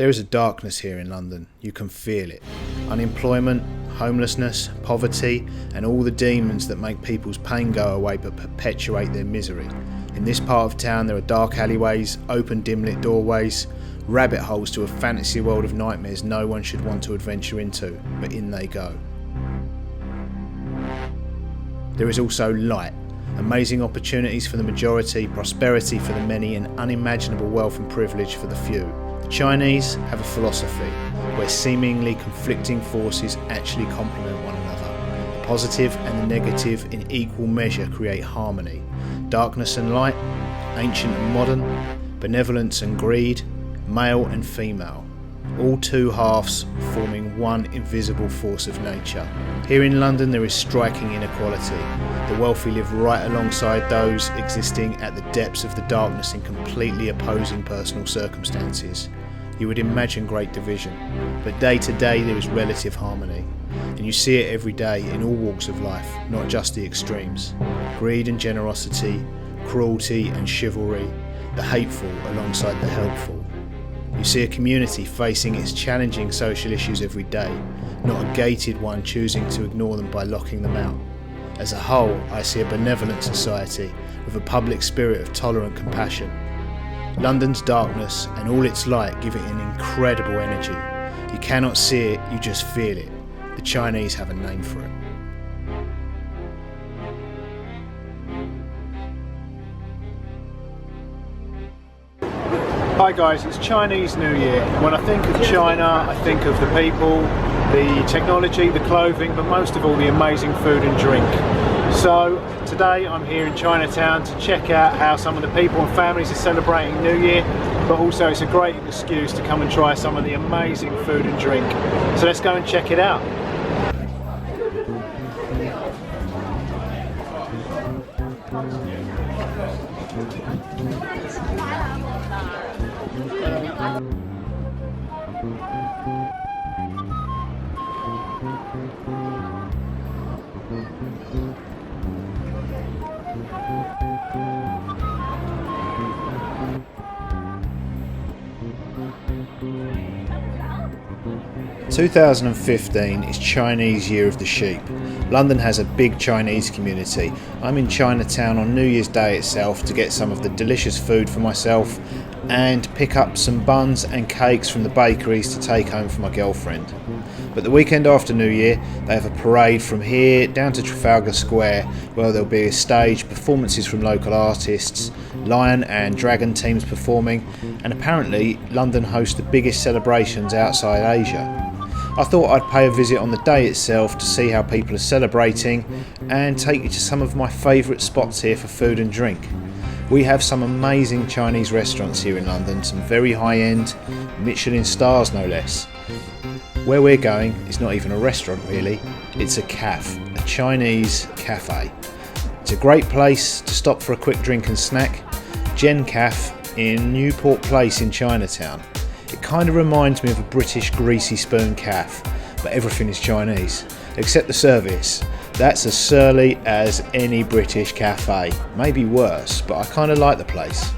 There is a darkness here in London, you can feel it. Unemployment, homelessness, poverty, and all the demons that make people's pain go away but perpetuate their misery. In this part of town there are dark alleyways, open dim-lit doorways, rabbit holes to a fantasy world of nightmares no one should want to adventure into, but in they go. There is also light, amazing opportunities for the majority, prosperity for the many, and unimaginable wealth and privilege for the few. The Chinese have a philosophy where seemingly conflicting forces actually complement one another. The positive and the negative in equal measure create harmony. Darkness and light, ancient and modern, benevolence and greed, male and female. All two halves forming one invisible force of nature. Here in London there is striking inequality. The wealthy live right alongside those existing at the depths of the darkness in completely opposing personal circumstances. You would imagine great division, but day to day there is relative harmony. And you see it every day in all walks of life, not just the extremes. Greed and generosity, cruelty and chivalry, the hateful alongside the helpful. You see a community facing its challenging social issues every day, not a gated one choosing to ignore them by locking them out. As a whole, I see a benevolent society with a public spirit of tolerant compassion. London's darkness and all its light give it an incredible energy. You cannot see it, you just feel it. The Chinese have a name for it. Hi guys, it's Chinese New Year. When I think of China, I think of the people, the technology, the clothing, but most of all the amazing food and drink. So today I'm here in Chinatown to check out how some of the people and families are celebrating New Year, but also it's a great excuse to come and try some of the amazing food and drink. So let's go and check it out. 2015 is Chinese Year of the Sheep. London has a big Chinese community. I'm in Chinatown on New Year's Day itself to get some of the delicious food for myself and pick up some buns and cakes from the bakeries to take home for my girlfriend. But the weekend after New Year, they have a parade from here down to Trafalgar Square where there'll be a stage, performances from local artists, lion and dragon teams performing, and apparently London hosts the biggest celebrations outside Asia. I thought I'd pay a visit on the day itself to see how people are celebrating and take you to some of my favourite spots here for food and drink. We have some amazing Chinese restaurants here in London, some very high-end, Michelin stars no less. Where we're going is not even a restaurant really, it's a cafe, a Chinese cafe. It's a great place to stop for a quick drink and snack, Gen Cafe in Newport Place in Chinatown. It kind of reminds me of a British greasy spoon cafe, but everything is Chinese, except the service. That's as surly as any British cafe, maybe worse, but I kind of like the place.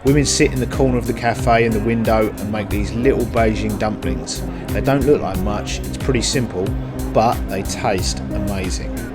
Women sit in the corner of the cafe in the window and make these little Beijing dumplings. They don't look like much, it's pretty simple, but they taste amazing.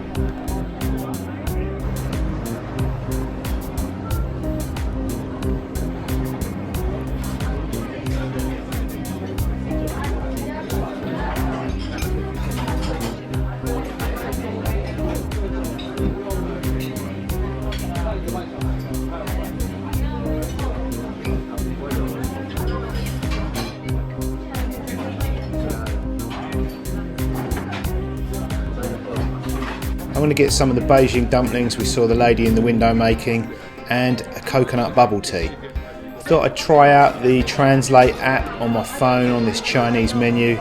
I'm going to get some of the Beijing dumplings we saw the lady in the window making and a coconut bubble tea. I thought I'd try out the Translate app on my phone on this Chinese menu.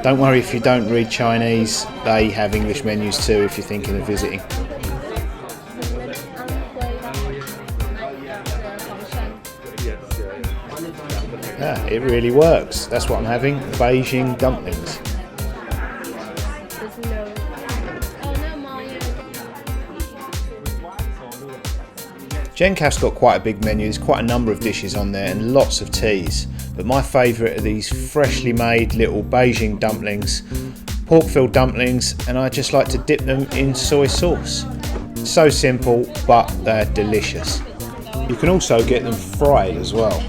Don't worry if you don't read Chinese, they have English menus too if you're thinking of visiting. Yeah, it really works. That's what I'm having, Beijing dumplings. Gen Cafe's got quite a big menu, there's quite a number of dishes on there and lots of teas. but my favourite are these freshly made little Beijing dumplings, pork-filled dumplings, and I just like to dip them in soy sauce. So simple, but they're delicious. You can also get them fried as well.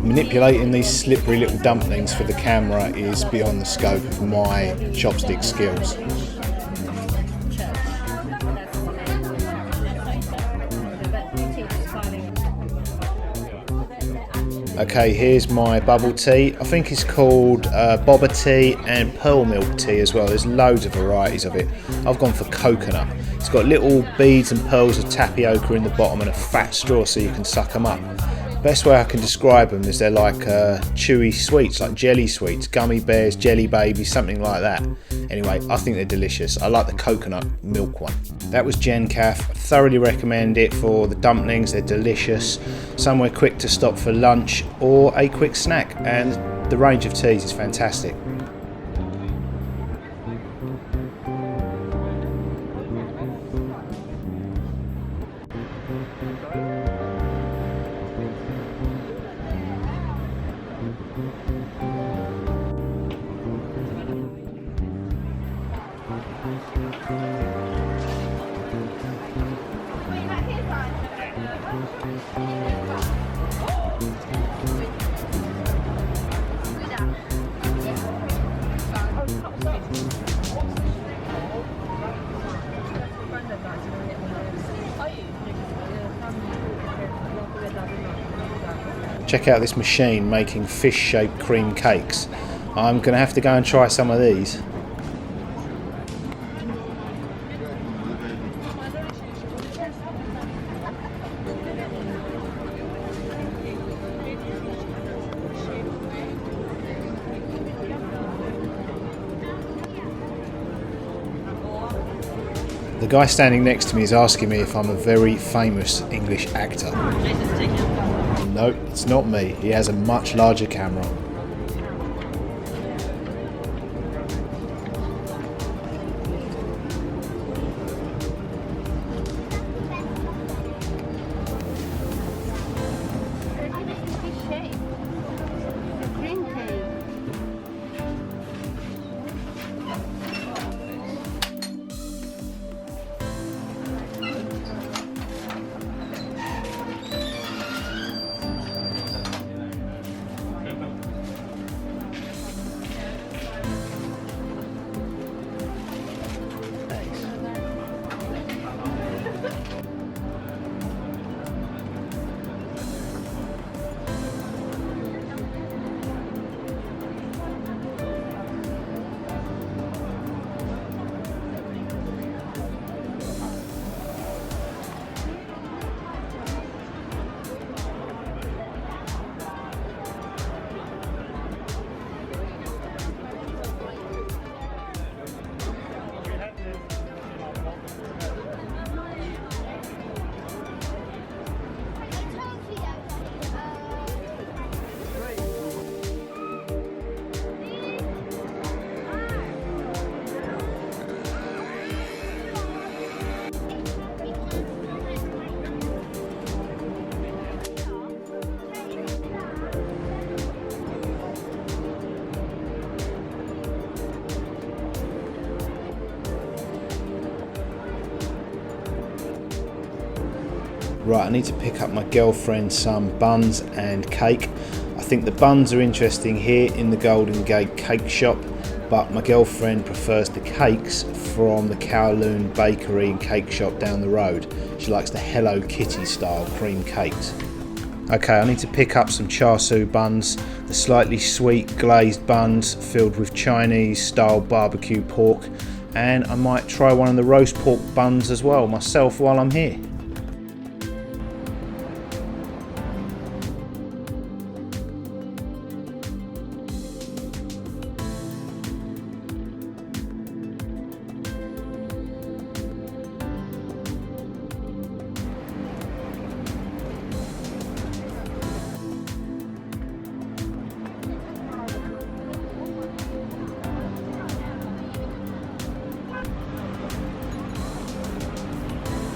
Manipulating these slippery little dumplings for the camera is beyond the scope of my chopstick skills. Okay, here's my bubble tea. I think it's called boba tea and pearl milk tea as well. There's loads of varieties of it. I've gone for coconut. It's got little beads and pearls of tapioca in the bottom and a fat straw so you can suck them up. Best way I can describe them is they're like chewy sweets, like jelly sweets, gummy bears, jelly babies, something like that. Anyway, I think they're delicious. I like the coconut milk one. That was Gencaf. Thoroughly recommend it for the dumplings. They're delicious. Somewhere quick to stop for lunch or a quick snack. And the range of teas is fantastic. Check out this machine making fish-shaped cream cakes. I'm going to have to go and try some of these. The guy standing next to me is asking me if I'm a very famous English actor. Nope, it's not me. He has a much larger camera. Right, I need to pick up my girlfriend some buns and cake. I think the buns are interesting here in the Golden Gate cake shop, but my girlfriend prefers the cakes from the Kowloon Bakery and cake shop down the road. She likes the Hello Kitty style cream cakes. Okay, I need to pick up some char siu buns, the slightly sweet glazed buns filled with Chinese style barbecue pork, and I might try one of the roast pork buns as well myself while I'm here.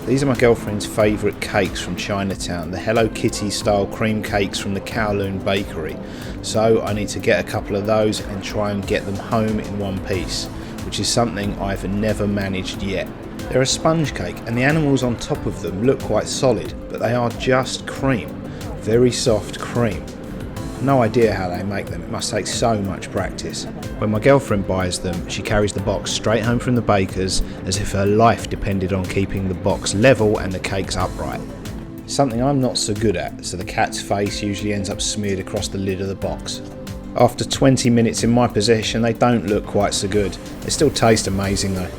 These are my girlfriend's favourite cakes from Chinatown, the Hello Kitty style cream cakes from the Kowloon Bakery. So I need to get a couple of those and try and get them home in one piece, which is something I've never managed yet. They're a sponge cake and the animals on top of them look quite solid, but they are just cream, very soft cream. No idea how they make them, it must take so much practice. When my girlfriend buys them, she carries the box straight home from the baker's as if her life depended on keeping the box level and the cakes upright. Something I'm not so good at, so the cat's face usually ends up smeared across the lid of the box. After 20 minutes in my possession, they don't look quite so good. They still taste amazing though.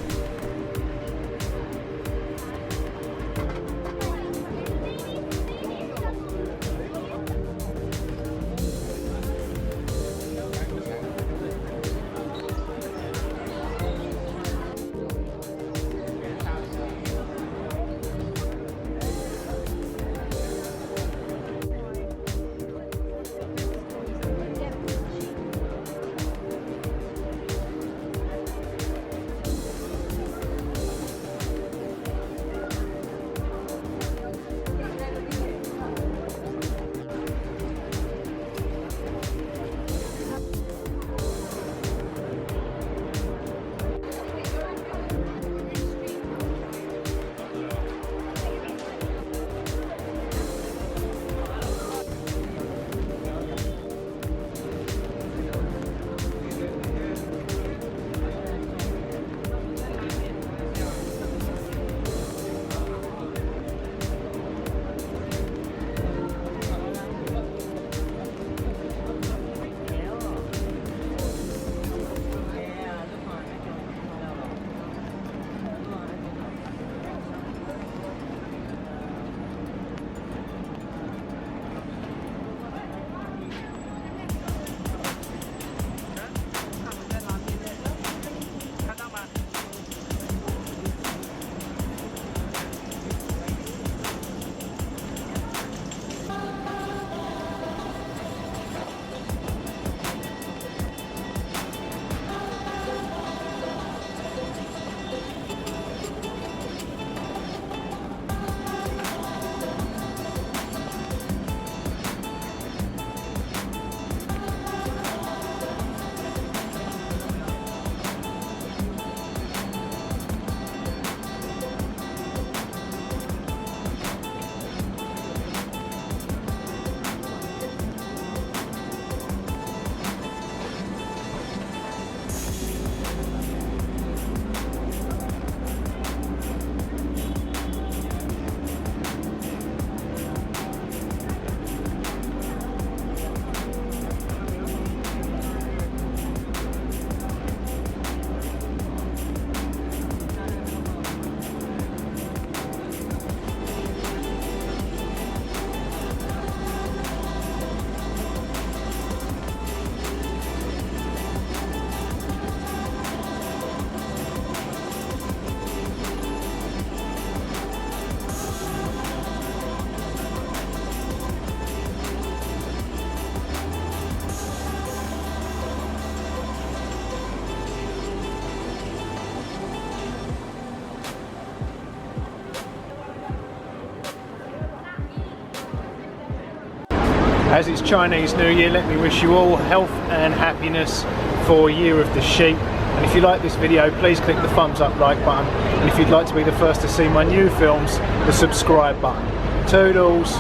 As it's Chinese New Year, let me wish you all health and happiness for Year of the Sheep. And if you like this video, please click the thumbs up like button. And if you'd like to be the first to see my new films, the subscribe button. Toodles!